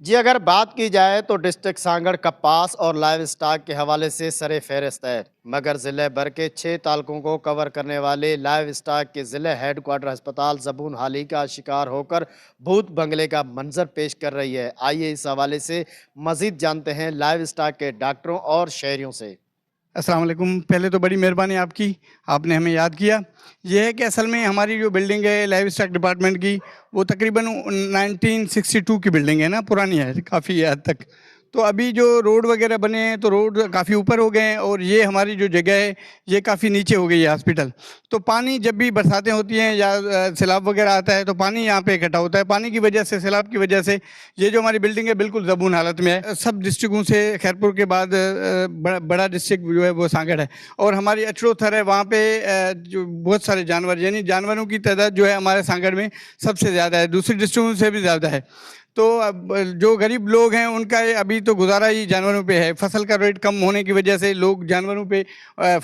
جی اگر بات کی جائے تو ڈسٹرکٹ سانگڑ کپاس اور لائیو اسٹاک کے حوالے سے سر فہرست ہے، مگر ضلع بھر کے 6 تعلقوں کو کور کرنے والے لائیو اسٹاک کے ضلع ہیڈ کوارٹر ہسپتال زبون حالی کا شکار ہو کر بھوت بنگلے کا منظر پیش کر رہی ہے۔ آئیے اس حوالے سے مزید جانتے ہیں لائیو اسٹاک کے ڈاکٹروں اور شہریوں سے۔ السلام علیکم۔ پہلے تو بڑی مہربانی آپ نے ہمیں یاد کیا۔ یہ ہے کہ اصل میں ہماری جو بلڈنگ ہے لائیو اسٹاک ڈپارٹمنٹ کی، وہ تقریباً 1962 کی بلڈنگ ہے نا، پرانی ہے کافی حد تک۔ تو ابھی جو روڈ وغیرہ بنے ہیں تو روڈ کافی اوپر ہو گئے ہیں، اور یہ ہماری جو جگہ ہے یہ کافی نیچے ہو گئی ہے ہاسپٹل۔ تو پانی جب بھی برساتیں ہوتی ہیں یا سیلاب وغیرہ آتا ہے تو پانی یہاں پہ اکٹھا ہوتا ہے۔ پانی کی وجہ سے، سیلاب کی وجہ سے یہ جو ہماری بلڈنگ ہے بالکل زبون حالت میں ہے۔ سب ڈسٹرکوں سے خیرپور کے بعد بڑا ڈسٹرکٹ جو ہے وہ سانگڑ ہے، اور ہماری اچڑو تھر ہے، وہاں پہ جو بہت سارے جانور، یعنی جانوروں کی تعداد جو ہے ہمارے سانگڑ میں سب سے زیادہ ہے، دوسری ڈسٹرکٹوں سے بھی زیادہ ہے۔ تو اب جو غریب لوگ ہیں ان کا ابھی تو گزارا ہی جانوروں پہ ہے۔ فصل کا ریٹ کم ہونے کی وجہ سے لوگ جانوروں پہ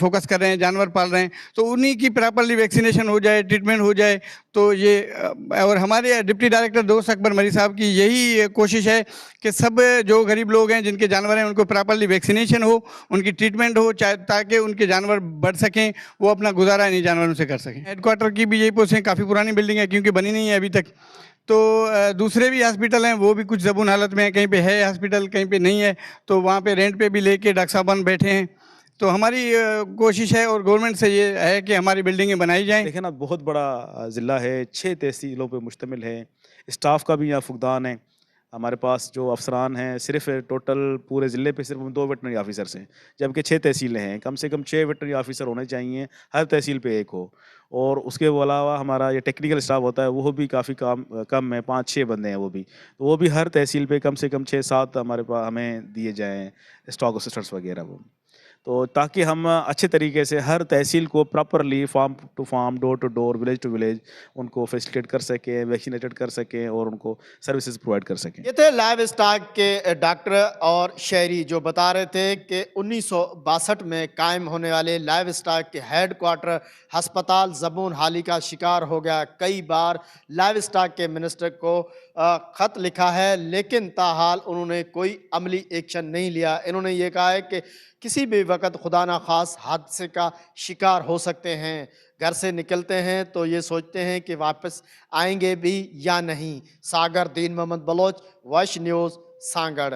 فوکس کر رہے ہیں، جانور پال رہے ہیں۔ تو انہی کی پراپرلی ویکسینیشن ہو جائے، ٹریٹمنٹ ہو جائے تو یہ اور ہمارے ڈپٹی ڈائریکٹر دوست اکبر مری صاحب کی یہی کوشش ہے کہ سب جو غریب لوگ ہیں جن کے جانور ہیں ان کو پراپرلی ویکسینیشن ہو، ان کی ٹریٹمنٹ ہو، تاکہ ان کے جانور بڑھ سکیں، وہ اپنا گزارا انہیں جانوروں سے کر سکیں۔ ہیڈ کوارٹر کی بھی یہی پوسٹ ہے، کافی پرانی بلڈنگ ہے کیونکہ بنی نہیں ہے ابھی تک۔ تو دوسرے بھی ہاسپٹل ہیں، وہ بھی کچھ زبون حالت میں ہیں، کہیں پہ ہے ہاسپٹل کہیں پہ نہیں ہے، تو وہاں پہ رینٹ پہ بھی لے کے ڈاکٹر صاحبان بیٹھے ہیں۔ تو ہماری کوشش ہے اور گورنمنٹ سے یہ ہے کہ ہماری بلڈنگیں بنائی جائیں۔ دیکھیں نا، بہت بڑا ضلع ہے، 6 تحصیلوں پہ مشتمل ہے، اسٹاف کا بھی یہاں فقدان ہے۔ ہمارے پاس جو افسران ہیں، صرف ٹوٹل پورے ضلع پہ صرف 2 ویٹنری آفیسرس ہیں، جبکہ 6 تحصیلیں ہیں۔ کم سے کم 6 ویٹنری آفیسر ہونے چاہیے، ہر تحصیل پہ ایک ہو۔ اور اس کے علاوہ ہمارا یہ ٹیکنیکل اسٹاف ہوتا ہے، وہ بھی کافی کم ہے، 5-6 بندے ہیں وہ بھی۔ تو وہ بھی ہر تحصیل پہ کم سے کم 6-7 ہمارے پاس ہمیں دیے جائیں اسٹاک اسسٹنٹس وغیرہ وہ، تو تاکہ ہم اچھے طریقے سے ہر تحصیل کو properly farm to farm, door to door, village to village ان کو فیسیلیٹیٹ کر سکیں، ویکسینیٹڈ کر سکیں اور ان کو سروسز پرووائڈ کر سکیں۔ یہ تھے لائیو اسٹاک کے ڈاکٹر اور شہری جو بتا رہے تھے کہ 1962 میں قائم ہونے والے لائیو اسٹاک کے ہیڈ کوارٹر ہسپتال زبون حالی کا شکار ہو گیا۔ کئی بار لائیو اسٹاک کے منسٹر کو خط لکھا ہے، لیکن تاحال انہوں نے کوئی عملی ایکشن نہیں لیا۔ انہوں نے یہ کہا ہے کہ کسی بھی وقت خدا نخواست حادثے کا شکار ہو سکتے ہیں، گھر سے نکلتے ہیں تو یہ سوچتے ہیں کہ واپس آئیں گے بھی یا نہیں۔ ساگر دین محمد بلوچ، وائس نیوز، سانگڑ۔